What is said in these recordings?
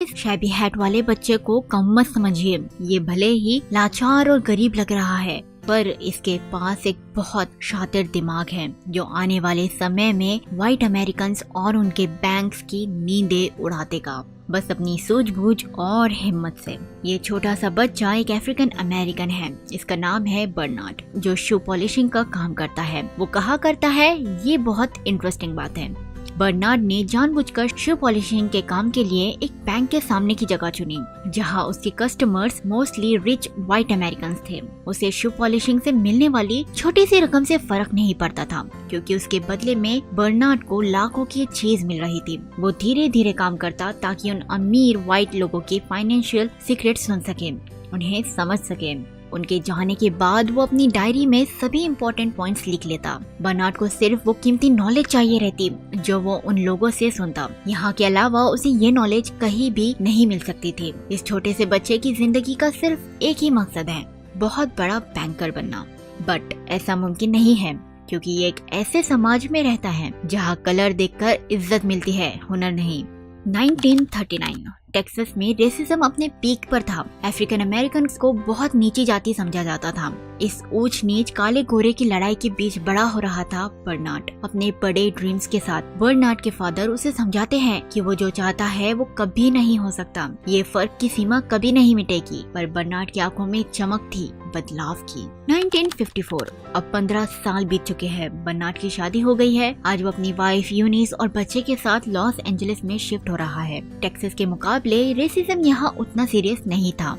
इस shabby hat वाले बच्चे को कम मत समझिए। ये भले ही लाचार और गरीब लग रहा है, पर इसके पास एक बहुत शातिर दिमाग है जो आने वाले समय में व्हाइट अमेरिकन और उनके बैंक्स की नींदें उड़ा देगा, बस अपनी सूझबूझ और हिम्मत से। ये छोटा सा बच्चा एक अफ्रीकन अमेरिकन है। इसका नाम है बर्नार्ड, जो शू पॉलिशिंग का काम करता है। वो कहा करता है, ये बहुत इंटरेस्टिंग बात है, बर्नार्ड ने जानबूझकर शू पॉलिशिंग के काम के लिए एक बैंक के सामने की जगह चुनी, जहां उसके customers mostly rich white American थे। उसे शू पॉलिशिंग से मिलने वाली छोटी सी रकम से फर्क नहीं पड़ता था, क्योंकि उसके बदले में बर्नार्ड को लाखों की चीज मिल रही थी। वो धीरे धीरे काम करता ताकि उन अमीर व्हाइट लोगों के फाइनेंशियल सीक्रेट सुन सके, उन्हें समझ सके। उनके जाने के बाद वो अपनी डायरी में सभी इम्पोर्टेंट पॉइंट्स लिख लेता। बर्नार्ड को सिर्फ वो कीमती नॉलेज चाहिए रहती जो वो उन लोगों से सुनता। यहाँ के अलावा उसे ये नॉलेज कहीं भी नहीं मिल सकती थी। इस छोटे से बच्चे की जिंदगी का सिर्फ एक ही मकसद है, बहुत बड़ा बैंकर बनना। बट ऐसा मुमकिन नहीं है, क्योंकि ये एक ऐसे समाज में रहता है जहाँ कलर देखकर इज्जत मिलती है, हुनर नहीं। 1939 टेक्सास में रेसिज्म अपने पीक पर था। अफ्रीकन अमेरिकन को बहुत नीची जाति समझा जाता था। इस ऊंच नीच काले गोरे की लड़ाई के बीच बड़ा हो रहा था बर्नार्ड अपने बड़े ड्रीम्स के साथ। बर्नार्ड के फादर उसे समझाते हैं कि वो जो चाहता है वो कभी नहीं हो सकता, ये फर्क की सीमा कभी नहीं मिटेगी। पर बर्नार्ड की आंखों में चमक थी बदलाव की। 1954 अब 15 साल बीत चुके हैं। बर्नार्ड की शादी हो गई है। आज वो अपनी वाइफ यूनिस और बच्चे के साथ लॉस एंजलिस में शिफ्ट हो रहा है। टेक्सास के मुकाबले रेसिज्म यहाँ उतना सीरियस नहीं था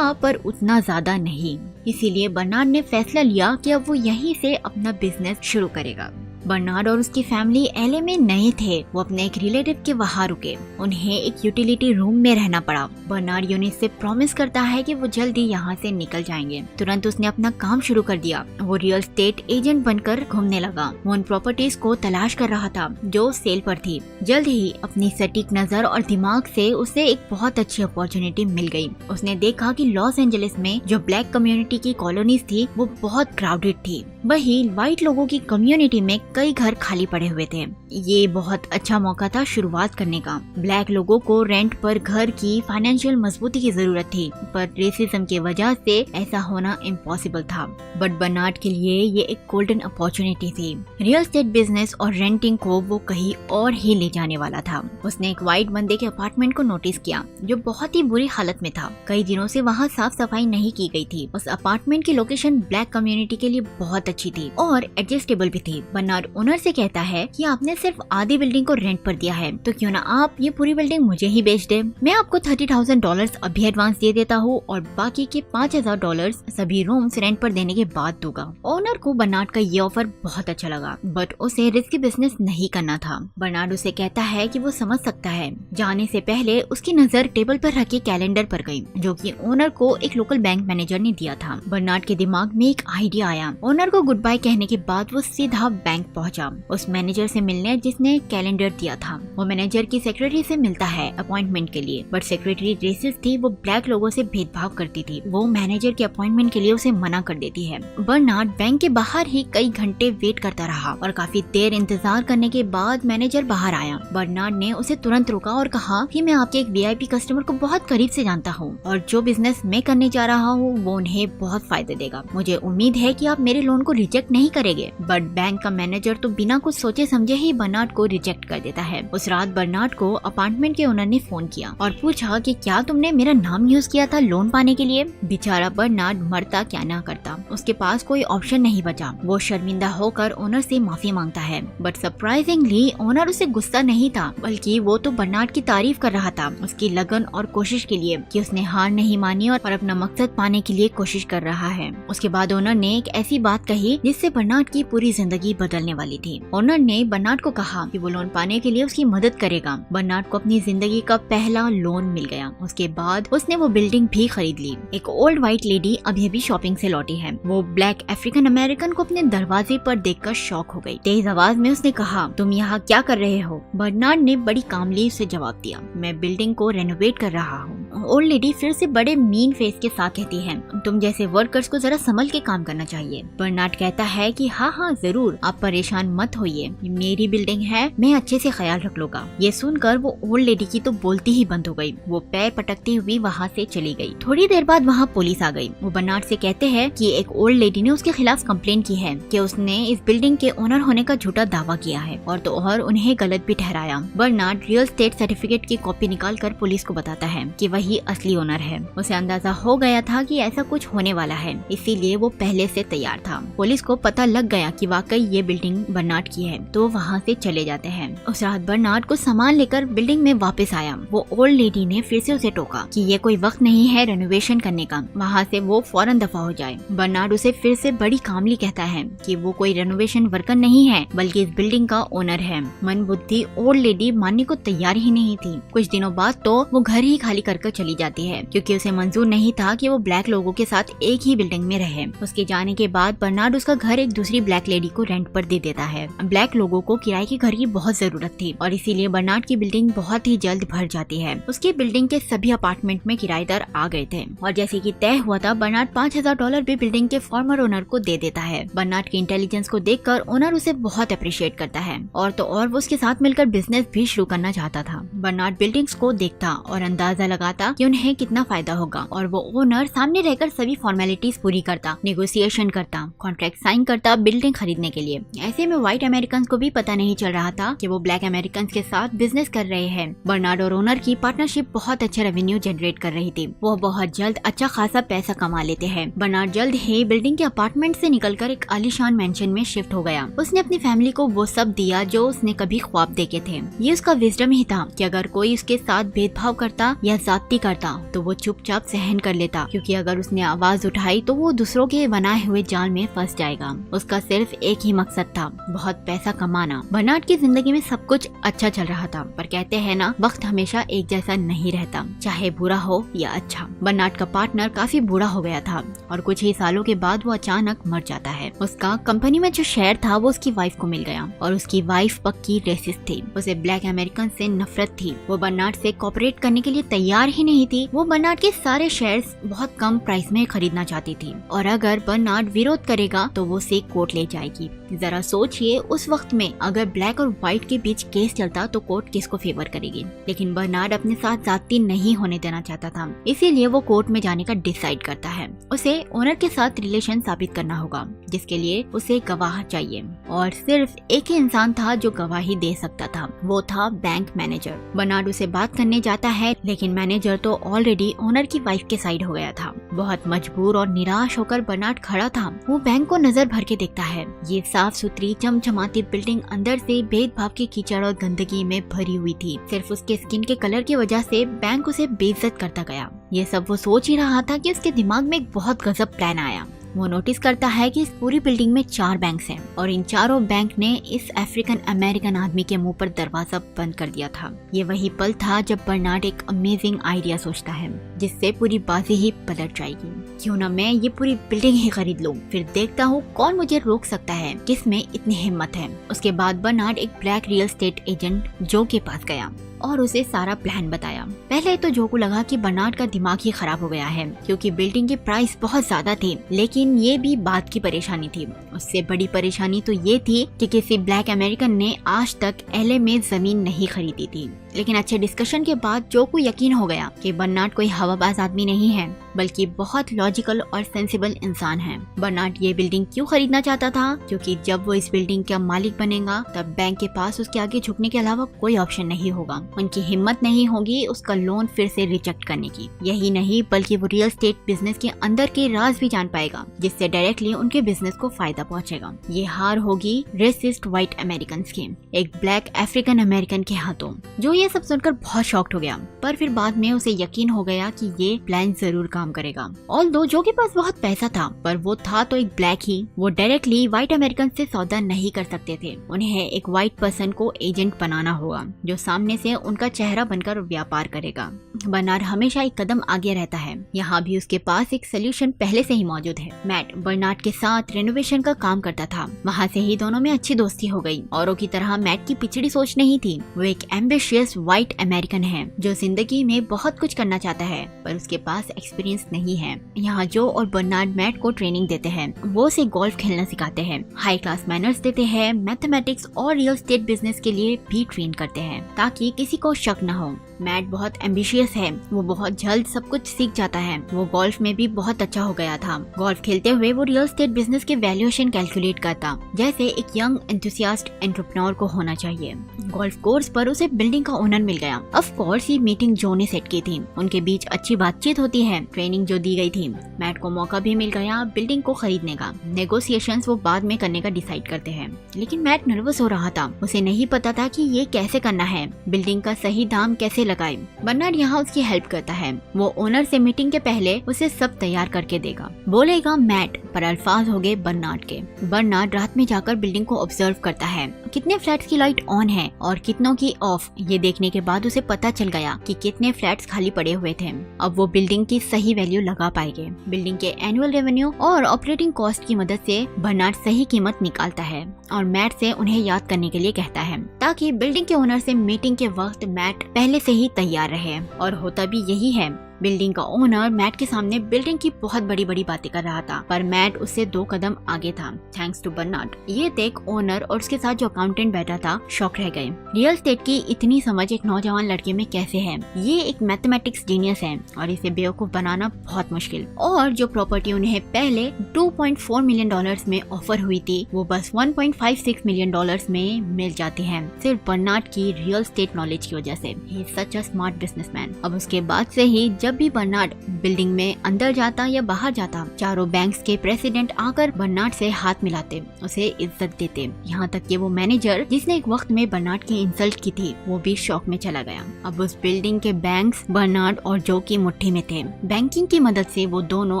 पर उतना ज्यादा नहीं। इसीलिए बर्नार्ड ने फैसला लिया कि अब वो यहीं से अपना बिजनेस शुरू करेगा। बर्नार्ड और उसकी फैमिली एलए में नए थे। वो अपने एक रिलेटिव के वहाँ रुके। उन्हें एक यूटिलिटी रूम में रहना पड़ा। बर्नार्ड यूनिस से प्रॉमिस करता है कि वो जल्दी यहाँ से निकल जाएंगे। तुरंत उसने अपना काम शुरू कर दिया। वो रियल एस्टेट एजेंट बनकर घूमने लगा। वो उन प्रॉपर्टीज को तलाश कर रहा था जो सेल पर थी। जल्द ही अपनी सटीक नजर और दिमाग से उसे एक बहुत अच्छी अपॉर्चुनिटी मिल गई। उसने देखा कि लॉस एंजलिस में जो ब्लैक कम्युनिटी की कॉलोनीज थी वो बहुत क्राउडेड थी। वही व्हाइट लोगों की कम्युनिटी में कई घर खाली पड़े हुए थे। ये बहुत अच्छा मौका था शुरुआत करने का। ब्लैक लोगों को रेंट पर घर की फाइनेंशियल मजबूती की जरूरत थी, पर रेसिज्म की वजह से ऐसा होना इम्पॉसिबल था। बट बर्नार्ड के लिए ये एक गोल्डन अपॉर्चुनिटी थी। रियल एस्टेट बिजनेस और रेंटिंग को वो कहीं और ही ले जाने वाला था। उसने एक व्हाइट बंदे के अपार्टमेंट को नोटिस किया जो बहुत ही बुरी हालत में था। कई दिनों से वहाँ साफ सफाई नहीं की गई थी। उस अपार्टमेंट की लोकेशन ब्लैक कम्युनिटी के लिए बहुत अच्छी थी और एडजस्टेबल भी थी। बर्नार्ड ओनर से कहता है कि आपने सिर्फ आधी बिल्डिंग को रेंट पर दिया है, तो क्यों ना आप ये पूरी बिल्डिंग मुझे ही बेच दे। मैं आपको $30,000 अभी एडवांस दे देता हूँ और बाकी के $5,000 सभी रूम्स रेंट पर देने के बाद दूंगा। ओनर को बर्नार्ड का ये ऑफर बहुत अच्छा लगा, बट उसे रिस्की बिजनेस नहीं करना था। बर्नार्ड उसे कहता है कि वो समझ सकता है। जाने से पहले उसकी नजर टेबल पर रखे कैलेंडर पर गई, जो कि ओनर को एक लोकल बैंक मैनेजर ने दिया था। बर्नार्ड के दिमाग में एक आइडिया आया। ओनर को गुड बाय कहने के बाद वो सीधा बैंक पहुंचा, उस मैनेजर से मिलने जिसने कैलेंडर दिया था। वो मैनेजर की सेक्रेटरी से मिलता है अपॉइंटमेंट के लिए, बट सेक्रेटरी रेसिस्ट थी। वो ब्लैक लोगों से भेदभाव करती थी। वो मैनेजर के अपॉइंटमेंट के लिए उसे मना कर देती है। बर्नार्ड बैंक के बाहर ही कई घंटे वेट करता रहा और काफी देर इंतजार करने के बाद मैनेजर बाहर आया। बर्नार्ड ने उसे तुरंत रोका और कहा कि मैं आपके एक वीआईपी कस्टमर को बहुत करीब से जानता हूँ और जो बिजनेस मैं करने जा रहा हूँ वो उन्हें बहुत फायदे देगा। मुझे उम्मीद है कि आप मेरे लोन को रिजेक्ट नहीं करेंगे। बट बैंक का मैनेजर तो बिना कुछ सोचे समझे ही बर्नार्ड को रिजेक्ट कर देता है। उस रात बर्नार्ड को अपार्टमेंट के ओनर ने फोन किया और पूछा कि क्या तुमने मेरा नाम यूज किया था लोन पाने के लिए। बेचारा बर्नार्ड मरता क्या ना करता, उसके पास कोई ऑप्शन नहीं बचा। वो शर्मिंदा होकर ओनर से माफी मांगता है, बट सरप्राइजिंगली ओनर उसे गुस्सा नहीं था, बल्कि वो तो बर्नार्ड की तारीफ कर रहा था, उसकी लगन और कोशिश के लिए कि उसने हार नहीं मानी और अपना मकसद पाने के लिए कोशिश कर रहा है। उसके बाद ओनर ने एक ऐसी बात कही जिससे बर्नार्ड की पूरी जिंदगी बदलने वाली थी। ओनर ने बर्नार्ड को कहा कि वो लोन पाने के लिए उसकी मदद करेगा। बर्नार्ड को अपनी जिंदगी का पहला लोन मिल गया। उसके बाद उसने वो बिल्डिंग भी खरीद ली। एक ओल्ड व्हाइट लेडी अभी शॉपिंग से लौटी है। वो ब्लैक अफ्रीकन अमेरिकन को अपने दरवाजे पर देखकर शॉक हो गई। तेज आवाज में उसने कहा, तुम यहाँ क्या कर रहे हो। बर्नार्ड ने बड़ी कामली उसे जवाब दिया, मैं बिल्डिंग को रेनोवेट कर रहा हूँ। ओल्ड लेडी फिर से बड़े मीन फेस के साथ कहती है, तुम जैसे वर्कर्स को जरा संभल के काम करना चाहिए। बर्नार्ड कहता है कि हाँ जरूर, आप परेशान मत होइए, मेरी बिल्डिंग है, मैं अच्छे से ख्याल रख लूंगा। ये सुनकर वो ओल्ड लेडी की तो बोलती ही बंद हो गई। वो पैर पटकती हुई वहाँ से चली गई। थोड़ी देर बाद वहाँ पुलिस आ गई। वो बर्नार्ड से कहते हैं कि एक ओल्ड लेडी ने उसके खिलाफ कंप्लेंट की है कि उसने इस बिल्डिंग के ओनर होने का झूठा दावा किया है और तो और उन्हें गलत भी ठहराया। बर्नार्ड रियल एस्टेट सर्टिफिकेट की कॉपी निकालकर पुलिस को बताता है कि वही असली ओनर है। उसे अंदाजा हो गया था कि ऐसा कुछ होने वाला है, इसीलिए वो पहले से तैयार था। पुलिस को पता लग गया कि वाकई ये बिल्डिंग बर्नार्ड की है, तो वहाँ से चले जाते हैं। उस रात बर्नार्ड को सामान लेकर बिल्डिंग में वापस आया। वो ओल्ड लेडी ने फिर से उसे टोका कि ये कोई वक्त नहीं है रेनोवेशन करने का, वहाँ से वो फौरन दफा हो जाए। बर्नार्ड उसे फिर से बड़ी कामली कहता है कि वो कोई रेनोवेशन वर्कर नहीं है, बल्कि इस बिल्डिंग का ओनर है। मन बुद्धि ओल्ड लेडी मानने को तैयार ही नहीं थी। कुछ दिनों बाद तो वो घर ही खाली कर चली जाती है, क्योंकि उसे मंजूर नहीं था कि वो ब्लैक लोगों के साथ एक ही बिल्डिंग में रहे। उसके जाने के बाद बर्नार्ड उसका घर एक दूसरी ब्लैक लेडी को रेंट पर दे देता है। ब्लैक लोगों को किराए के घर की बहुत जरूरत थी और इसीलिए बर्नार्ड की बिल्डिंग बहुत ही जल्द भर जाती है। उसकी बिल्डिंग के सभी अपार्टमेंट में किराएदार आ गए थे और जैसे कि तय हुआ था, बर्नार्ड $5000 भी बिल्डिंग के फॉर्मर ओनर को दे देता है। बर्नार्ड की इंटेलिजेंस को देखकर ओनर उसे बहुत अप्रिशिएट करता है और तो और वो उसके साथ मिलकर बिजनेस भी शुरू करना चाहता था। बर्नार्ड बिल्डिंग्स को देखता और अंदाजा लगाता कि उन्हें कितना फायदा होगा और वो ओनर सामने रहकर सभी फॉर्मेलिटीज पूरी करता, नेगोशिएशन करता, कॉन्ट्रैक्ट साइन करता बिल्डिंग खरीदने के लिए। ऐसे में व्हाइट अमेरिकन को भी पता नहीं चल रहा था कि वो ब्लैक अमेरिकन के साथ बिजनेस कर रहे हैं। बर्नार्ड और ओनर की पार्टनरशिप बहुत अच्छा रेवेन्यू जनरेट कर रही थी। वो बहुत जल्द अच्छा खासा पैसा कमा लेते हैं। बर्नार्ड जल्द ही बिल्डिंग के अपार्टमेंट से निकलकर एक आलीशान मेंशन में शिफ्ट हो गया। उसने अपनी फैमिली को वो सब दिया जो उसने कभी ख्वाब देखे थे। ये उसका विजडम ही था कि अगर कोई उसके साथ भेदभाव करता या जाती करता तो वो चुपचाप सहन कर लेता, क्योंकि अगर उसने आवाज उठाई तो वो दूसरों के बनाए हुए जाल में फंस जाएगा। उसका सिर्फ एक ही मकसद था, बहुत पैसा कमाना। बर्नार्ड की जिंदगी में सब कुछ अच्छा चल रहा था, पर कहते हैं ना, वक्त हमेशा एक जैसा नहीं रहता, चाहे बुरा हो या अच्छा। बर्नार्ड का पार्टनर काफी बूढ़ा हो गया था और कुछ ही सालों के बाद वो अचानक मर जाता है। उसका कंपनी में जो शेयर था वो उसकी वाइफ को मिल गया और उसकी वाइफ पक्की रेसिस्ट थी। उसे ब्लैक अमेरिकन से नफरत थी। वो बर्नार्ड से कोऑपरेट करने के लिए तैयार ही नहीं थी। वो बर्नार्ड के सारे शेयर्स बहुत कम प्राइस में खरीदना चाहती थी और अगर बर्नार्ड विरोध करेगा तो वो उसे कोर्ट ले जाएगी। जरा सोचिए, उस वक्त में अगर ब्लैक और व्हाइट के बीच केस चलता तो कोर्ट किसको फेवर करेगी। लेकिन बर्नार्ड अपने साथ जाती नहीं होने देना चाहता था, इसीलिए वो कोर्ट में जाने का डिसाइड करता है। उसे ओनर के साथ रिलेशन साबित करना होगा, जिसके लिए उसे गवाह चाहिए और सिर्फ एक ही इंसान था जो गवाही दे सकता था, वो था बैंक मैनेजर। बर्नार्ड उसे बात करने जाता है, लेकिन मैनेजर तो ऑलरेडी ओनर की वाइफ के साइड हो गया था। बहुत मजबूर और निराश होकर बर्नार्ड खड़ा था। वो बैंक को नजर भर के देखता है। ये साफ सुथरी चमचमाती बिल्डिंग अंदर से भेदभाव की कीचड़ और गंदगी में भरी हुई थी। सिर्फ उसके स्किन के कलर की वजह से बैंक उसे बेइज्जत करता गया। ये सब वो सोच ही रहा था कि उसके दिमाग में एक बहुत गजब प्लान आया। वो नोटिस करता है कि इस पूरी बिल्डिंग में 4 बैंक्स हैं और इन चारों बैंक ने इस अफ्रीकन अमेरिकन आदमी के मुंह पर दरवाजा बंद कर दिया था। ये वही पल था जब बर्नार्ड एक अमेजिंग आइडिया सोचता है, जिससे पूरी बाजी ही पलट जाएगी। क्यों ना मैं ये पूरी बिल्डिंग ही खरीद लूं, फिर देखता हूँ कौन मुझे रोक सकता है, किसमें इतनी हिम्मत है। उसके बाद बर्नार्ड एक ब्लैक रियल एस्टेट एजेंट जो के पास गया और उसे सारा प्लान बताया। पहले तो जो को लगा कि बर्नार्ड का दिमाग ही खराब हो गया है, क्योंकि बिल्डिंग की प्राइस बहुत ज्यादा थी। लेकिन ये भी बात की परेशानी थी। उससे बड़ी परेशानी तो ये थी कि किसी ब्लैक अमेरिकन ने आज तक एलए में जमीन नहीं खरीदी थी। लेकिन अच्छे डिस्कशन के बाद जो को यकीन हो गया कि बर्नार्ड कोई हवाबाज आदमी नहीं है, बल्कि बहुत लॉजिकल और सेंसिबल इंसान है। बर्नार्ड ये बिल्डिंग क्यों खरीदना चाहता था? क्योंकि जब वो इस बिल्डिंग का मालिक बनेगा तब बैंक के पास उसके आगे झुकने के अलावा कोई ऑप्शन नहीं होगा। उनकी हिम्मत नहीं होगी उसका लोन फिर से रिजेक्ट करने की। यही नहीं, बल्कि वो रियल एस्टेट बिजनेस के अंदर के राज भी जान पाएगा, जिससे डायरेक्टली उनके बिजनेस को फायदा पहुंचेगा। ये हार होगी रेसिस्ट व्हाइट अमेरिकन की, एक ब्लैक अफ्रीकन अमेरिकन के हाथों। जो ये सब सुनकर बहुत शॉक्ड हो गया, पर फिर बाद में उसे यकीन हो गया कि ये प्लान जरूर काम करेगा। ऑल्दो जो के पास बहुत पैसा था, पर वो था तो एक ब्लैक ही। वो डायरेक्टली व्हाइट अमेरिकन से सौदा नहीं कर सकते थे। उन्हें एक व्हाइट पर्सन को एजेंट बनाना होगा, जो सामने से उनका चेहरा बनकर व्यापार करेगा। बर्नार्ड हमेशा एक कदम आगे रहता है। यहाँ भी उसके पास एक सोल्यूशन पहले से ही मौजूद है। मैट बर्नार्ड के साथ रेनोवेशन का काम करता था। वहाँ से ही दोनों में अच्छी दोस्ती हो गई। औरों की तरह मैट की पिछड़ी सोच नहीं थी। वो एक एम्बिशियस एम्बिशियस व्हाइट अमेरिकन है जो जिंदगी में बहुत कुछ करना चाहता है पर उसके पास एक्सपीरियंस नहीं है। यहाँ जो और बर्नार्ड मैट को ट्रेनिंग देते हैं, वो उसे गोल्फ खेलना सिखाते हैं, हाई क्लास मैनर्स देते हैं, मैथमेटिक्स और रियल एस्टेट बिजनेस के लिए भी ट्रेन करते हैं ताकि किसी को शक न हो। मैट बहुत एम्बिशियस है, वो बहुत जल्द सब कुछ सीख जाता है। वो गोल्फ में भी बहुत अच्छा हो गया था। गोल्फ खेलते हुए वो रियल एस्टेट बिजनेस के वैल्यूएशन कैलकुलेट करता जैसे एक यंग एंथुसियास्ट एंटरप्रेन्योर को होना चाहिए। गोल्फ कोर्स पर उसे बिल्डिंग का ओनर मिल गया। ऑफ कोर्स ये मीटिंग जो ने सेट की थी, उनके बीच अच्छी बातचीत होती है। ट्रेनिंग जो दी गई थी, मैट को मौका भी मिल गया बिल्डिंग को खरीदने का। नेगोशिएशंस वो बाद में करने का डिसाइड करते हैं, लेकिन मैट नर्वस हो रहा था। उसे नहीं पता था कि ये कैसे करना है, बिल्डिंग का सही दाम कैसे लगाए। बर्नार्ड यहाँ उसकी हेल्प करता है। वो ओनर से मीटिंग के पहले उसे सब तैयार करके देगा, बोलेगा मैट, पर अल्फाज हो गए बर्नार्ड के। बर्नार्ड रात में जाकर बिल्डिंग को ऑब्जर्व करता है, कितने फ्लैट्स की लाइट ऑन है और कितनों की ऑफ। ये देखने के बाद उसे पता चल गया कि कितने फ्लैट्स खाली पड़े हुए थे। अब वो बिल्डिंग की सही वैल्यू लगा पाएंगे। बिल्डिंग के एनुअल रेवेन्यू और ऑपरेटिंग कॉस्ट की मदद से बर्नार्ड सही कीमत निकालता है और मैट से उन्हें याद करने के लिए कहता है ताकि बिल्डिंग के ओनर से मीटिंग के वक्त मैट पहले से ही तैयार रहे। और होता भी यही है। बिल्डिंग का ओनर मैट के सामने बिल्डिंग की बहुत बड़ी बड़ी बातें कर रहा था, पर मैट उससे 2 कदम आगे था थैंक्स टू बर्नार्ड। ये देख ओनर और उसके साथ जो अकाउंटेंट बैठा था शॉक रह गए। रियल एस्टेट की इतनी समझ एक नौजवान लड़के में कैसे है? ये एक मैथमेटिक्स जीनियस है और इसे बेवकूफ बनाना बहुत मुश्किल। और जो प्रॉपर्टी उन्हें पहले $2.4 मिलियन में ऑफर हुई थी, वो बस $1.56 मिलियन में मिल जाती है, सिर्फ बर्नार्ड की रियल एस्टेट नॉलेज की वजह से। He is such a smart businessman. अब उसके बाद से ही जब भी बर्नार्ड बिल्डिंग में अंदर जाता या बाहर जाता, चारों बैंक्स के प्रेसिडेंट आकर बर्नार्ड से हाथ मिलाते, उसे इज्जत देते। यहाँ तक कि वो मैनेजर जिसने एक वक्त में बर्नार्ड की इंसल्ट की थी, वो भी शॉक में चला गया। अब उस बिल्डिंग के बैंक्स बर्नार्ड और जो की मुट्ठी में थे। बैंकिंग की मदद से वो दोनों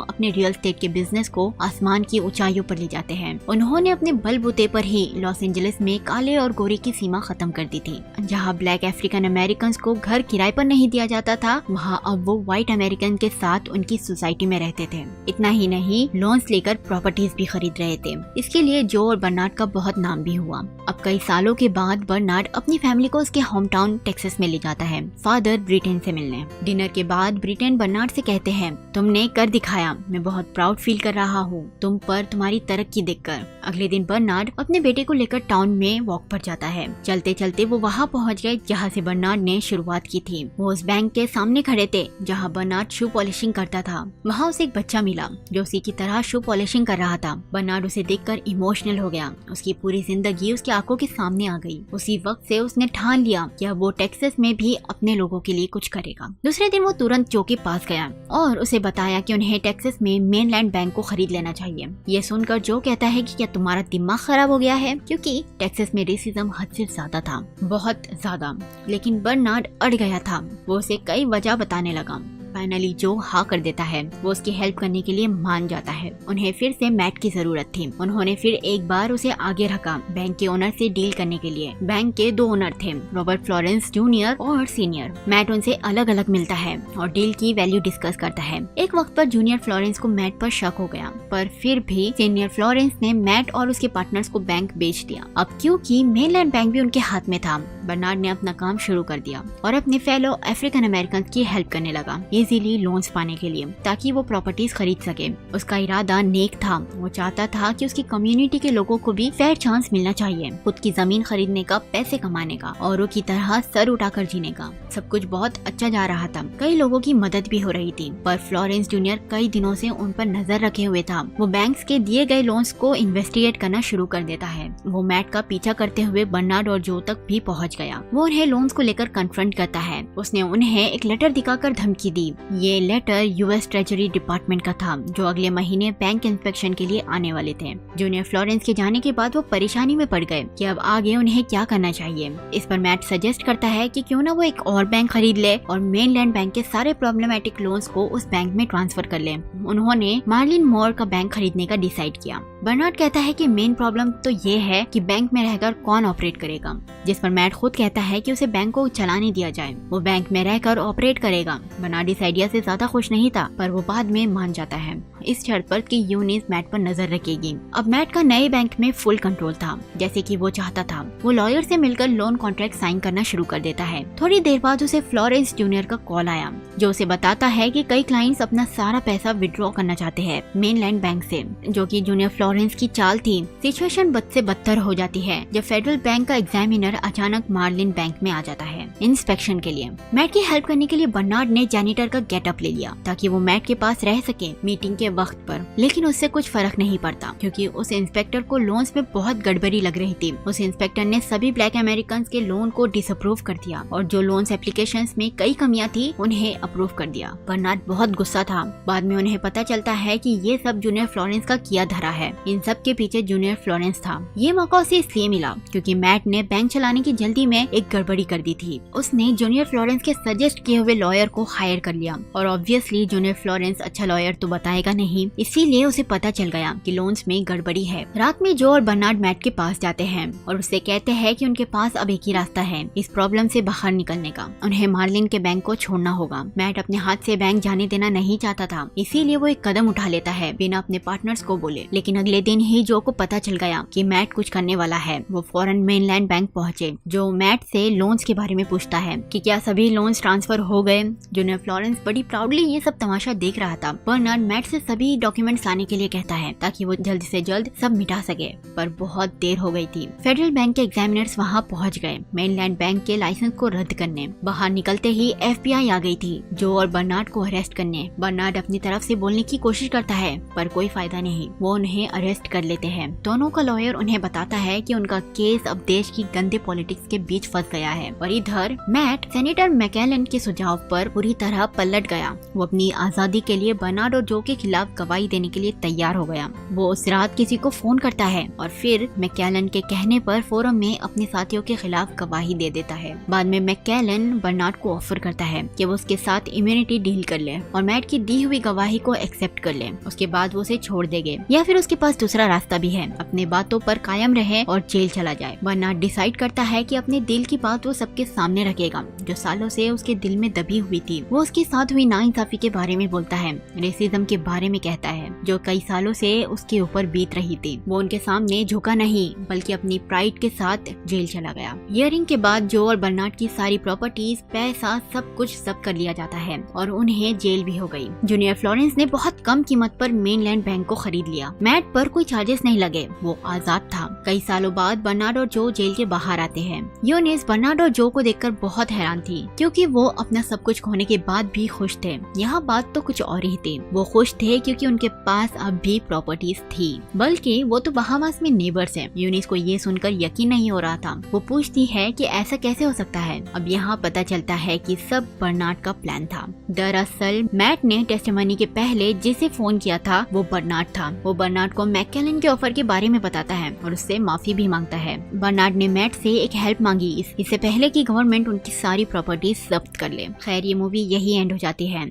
अपने रियल एस्टेट के बिजनेस को आसमान की ऊंचाइयों पर ले जाते हैं। उन्होंने अपने बलबूते पर ही लॉस एंजलिस में काले और गोरे की सीमा खत्म कर दी थी। जहाँ ब्लैक अफ्रीकन अमेरिकन को घर किराए पर नहीं दिया जाता था, वहाँ अब वो व्हाइट अमेरिकन के साथ उनकी सोसाइटी में रहते थे। इतना ही नहीं, लोन्स लेकर प्रॉपर्टीज भी खरीद रहे थे। इसके लिए जो और बर्नार्ड का बहुत नाम भी हुआ। अब कई सालों के बाद बर्नार्ड अपनी फैमिली को उसके होम टाउन टेक्सास में ले जाता है, फादर ब्रिटेन से मिलने। डिनर के बाद ब्रिटेन बर्नार्ड से कहते हैं, तुमने कर दिखाया, मैं बहुत प्राउड फील कर रहा हूँ तुम पर, तुम्हारी तरक्की देखकर। अगले दिन बर्नार्ड अपने बेटे को लेकर टाउन में वॉक पर जाता है। चलते चलते वो वहाँ पहुँच गए जहाँ से बर्नार्ड ने शुरुआत की थी। वो उस बैंक के सामने खड़े थे जहाँ बर्नार्ड शू पॉलिशिंग करता था। वहाँ उसे एक बच्चा मिला जो उसी की तरह शू पॉलिशिंग कर रहा था। बर्नार्ड उसे देखकर इमोशनल हो गया। उसकी पूरी जिंदगी उसकी आंखों के सामने आ गई। उसी वक्त से उसने ठान लिया कि अब वो टेक्सास में भी अपने लोगों के लिए कुछ करेगा। दूसरे दिन वो तुरंत जो के पास गया और उसे बताया कि उन्हें टेक्सास में मेनलैंड बैंक को खरीद लेना चाहिए। ये सुनकर जो कहता है कि क्या तुम्हारा दिमाग खराब हो गया है, क्योंकि टेक्सास में रेसिज्म हद से ज्यादा था, बहुत ज्यादा। लेकिन बर्नार्ड अड़ गया था। वो उसे कई वजह बताने लगा। फाइनली जो हाँ कर देता है। वो उसकी हेल्प करने के लिए मान जाता है। उन्हें फिर से मैट की जरूरत थी। उन्होंने फिर एक बार उसे आगे रखा बैंक के ओनर से डील करने के लिए। बैंक के 2 ओनर थे, रॉबर्ट फ्लोरेंस जूनियर और सीनियर। मैट उनसे अलग अलग मिलता है और डील की वैल्यू डिस्कस करता है। एक वक्त पर जूनियर फ्लोरेंस को मैट पर शक हो गया, पर फिर भी सीनियर फ्लोरेंस ने मैट और उसके पार्टनर्स को बैंक बेच दिया। अब क्योंकि मेनलैंड बैंक भी उनके हाथ में था, बर्नार्ड ने अपना काम शुरू कर दिया और अपने फेलो अफ्रीकन अमेरिकन की हेल्प करने लगा इजीली लोन्स पाने के लिए, ताकि वो प्रॉपर्टीज खरीद सके। उसका इरादा नेक था। वो चाहता था कि उसकी कम्युनिटी के लोगों को भी फेयर चांस मिलना चाहिए, खुद की जमीन खरीदने का, पैसे कमाने का, औरों की तरह सर उठाकर जीने का। सब कुछ बहुत अच्छा जा रहा था। कई लोगों की मदद भी हो रही थी, पर फ्लोरेंस जूनियर कई दिनों से उन पर नजर रखे हुए था। वो बैंक्स के दिए गए लोन्स को इन्वेस्टिगेट करना शुरू कर देता है। वो मैट का पीछा करते हुए बर्नार्ड और जो तक भी पहुंच गया। वो उन्हें लोन्स को लेकर कन्फ्रंट करता है। उसने उन्हें एक लेटर दिखाकर धमकी दी। ये लेटर यूएस ट्रेजरी डिपार्टमेंट का था, जो अगले महीने बैंक इंस्पेक्शन के लिए आने वाले थे। जूनियर फ्लोरेंस के जाने के बाद वो परेशानी में पड़ गए कि अब आगे उन्हें क्या करना चाहिए। इस पर मैट सजेस्ट करता है कि क्यों ना वो एक और बैंक खरीद ले और मेनलैंड बैंक के सारे प्रॉब्लमेटिक लोन्स को उस बैंक में ट्रांसफर कर ले। उन्होंने मार्लिन मोर का बैंक खरीदने का डिसाइड किया। बर्नार्ड कहता है कि मेन प्रॉब्लम तो ये है कि बैंक में रहकर कौन ऑपरेट करेगा, जिस पर मैट खुद कहता है कि उसे बैंक को चलाने दिया जाए, वो बैंक में रहकर ऑपरेट करेगा। बर्नार्ड इस आइडिया से ज्यादा खुश नहीं था, पर वो बाद में मान जाता है इस शर्त पर कि यूनिस मैट पर नजर रखेगी। अब मैट का नए बैंक में फुल कंट्रोल था, जैसे कि वो चाहता था। वो लॉयर से मिलकर लोन कॉन्ट्रैक्ट साइन करना शुरू कर देता है। थोड़ी देर बाद उसे फ्लोरेंस जूनियर का कॉल आया, जो उसे बताता है कि कई क्लाइंट्स अपना सारा पैसा विड्रॉ करना चाहते हैं मेनलैंड बैंक से, जो कि जूनियर फ्लोरेंस की चाल थी। सिचुएशन बद से बदतर हो जाती है जब फेडरल बैंक का एग्जामिनर अचानक मार्लिन बैंक में आ जाता है इंस्पेक्शन के लिए। मैट की हेल्प करने के लिए बर्नार्ड ने जैनिटर का गेटअप ले लिया ताकि वो मैट के पास रह सके मीटिंग के वक्त पर, लेकिन उससे कुछ फर्क नहीं पड़ता क्योंकि उस इंस्पेक्टर को लोन्स में बहुत गड़बड़ी लग रही थी। उस इंस्पेक्टर ने सभी ब्लैक अमेरिकन के लोन को डिसअप्रूव कर दिया और जो लोन्स एप्लीकेशंस में कई कमियां थी उन्हें अप्रूव कर दिया। बर्नार्ड बहुत गुस्सा था। बाद में उन्हें पता चलता है कि ये सब जूनियर फ्लोरेंस का किया धरा है। इन सब के पीछे जूनियर फ्लोरेंस था। ये मौका उसे इसलिए मिला क्योंकि मैट ने बैंक चलाने की जल्दी में एक गड़बड़ी कर दी थी। उसने जूनियर फ्लोरेंस के सजेस्ट किए हुए लॉयर को हायर कर लिया और ऑब्वियसली जूनियर फ्लोरेंस अच्छा लॉयर तो बताएगा नहीं, इसीलिए उसे पता चल गया कि लोन्स में गड़बड़ी है। रात में जो और बर्नार्ड मैट के पास जाते हैं और उससे कहते हैं कि उनके पास अब एक ही रास्ता है इस प्रॉब्लम से बाहर निकलने का, उन्हें मार्लिन के बैंक को छोड़ना होगा। मैट अपने हाथ से बैंक जाने देना नहीं चाहता था, इसीलिए वो एक कदम उठा लेता है बिना अपने पार्टनर्स को बोले। लेकिन अगले दिन ही जो को पता चल गया कि मैट कुछ करने वाला है। वो फौरन मेनलैंड बैंक पहुंचे। जो मैट से लोन्स के बारे में पूछता है कि क्या सभी लोन्स ट्रांसफर हो गए। जूनियर फ्लोरेंस बड़ी प्राउडली ये सब तमाशा देख रहा था। बर्नार्ड मैट से सभी डॉक्यूमेंट्स लाने के लिए कहता है ताकि वो जल्द से जल्द सब मिटा सके, पर बहुत देर हो गई थी। फेडरल बैंक के एग्जामिनर्स वहाँ पहुँच गए मेनलैंड बैंक के लाइसेंस को रद्द करने। बाहर निकलते ही FBI आ गई थी जो और बर्नार्ड को अरेस्ट करने। बर्नार्ड अपनी तरफ से बोलने की कोशिश करता है पर कोई फायदा नहीं, वो उन्हें अरेस्ट कर लेते हैं। दोनों का लॉयर उन्हें बताता है कि उनका केस अब देश की गंदे पॉलिटिक्स के बीच फंस गया है। और इधर मैट सेनेटर मैकेलन के सुझाव पर पूरी तरह पलट गया। वो अपनी आजादी के लिए बर्नार्ड और जो के खिलाफ गवाही देने के लिए तैयार हो गया। वो उस रात किसी को फोन करता है और फिर मैकेलन के कहने पर फोरम में अपने साथियों के खिलाफ गवाही दे देता है। बाद में मैकेलन बर्नार्ड को ऑफर करता है कि वो उसके साथ इम्यूनिटी डील कर ले और मैट की दी हुई गवाही को एक्सेप्ट कर ले। उसके बाद वो उसे छोड़ देंगे या फिर उसके पास दूसरा रास्ता भी है, अपने बातों पर कायम रहे और जेल चला जाए। बर्नार्ड डिसाइड करता है कि अपने दिल की बात वो सबके सामने रखेगा जो सालों से उसके दिल में दबी हुई थी। वो उसके साथ हुई नाइंसाफी के बारे में बोलता है, रेसिज्म के बारे में कहता है जो कई सालों से उसके ऊपर बीत रही थी। वो उनके सामने झुका नहीं बल्कि अपनी प्राइड के साथ जेल चला गया। हियरिंग के बाद जो और बर्नार्ड की सारी प्रॉपर्टीज, पैसा, सब कुछ जब्त कर लिया जाता है और उन्हें जेल भी हो गई। जूनियर फ्लोरेंस ने बहुत कम कीमत पर मेनलैंड बैंक को खरीद लिया। मैट पर कोई चार्जेस नहीं लगे, वो आजाद था। कई सालों बाद बर्नार्ड और जो जेल के बाहर आते हैं। यूनिस बर्नार्ड और जो को देखकर बहुत हैरान थी क्योंकि वो अपना सब कुछ खोने के बाद भी खुश थे। यहाँ बात तो कुछ और ही थी। वो खुश थे क्योंकि उनके पास अब भी प्रॉपर्टीज थी, बल्कि वो तो बहामास में नेबर्स हैं। यूनिस को ये सुनकर यकीन नहीं हो रहा था। वो पूछती है कि ऐसा कैसे हो सकता है। अब यहाँ पता चलता है कि सब बर्नार्ड का प्लान था। दरअसल मैट ने टेस्टिमनी के पहले जिसे फोन किया था वो बर्नार्ड था। वो बर्नार्ड को मैकेलन के ऑफर के बारे में बताता है और उससे माफी भी मांगता है। बर्नार्ड ने मैट से एक हेल्प मांगी इससे पहले कि गवर्नमेंट उनकी सारी प्रॉपर्टीज जब्त कर ले। खैर ये मूवी यही एंड हो जाती है।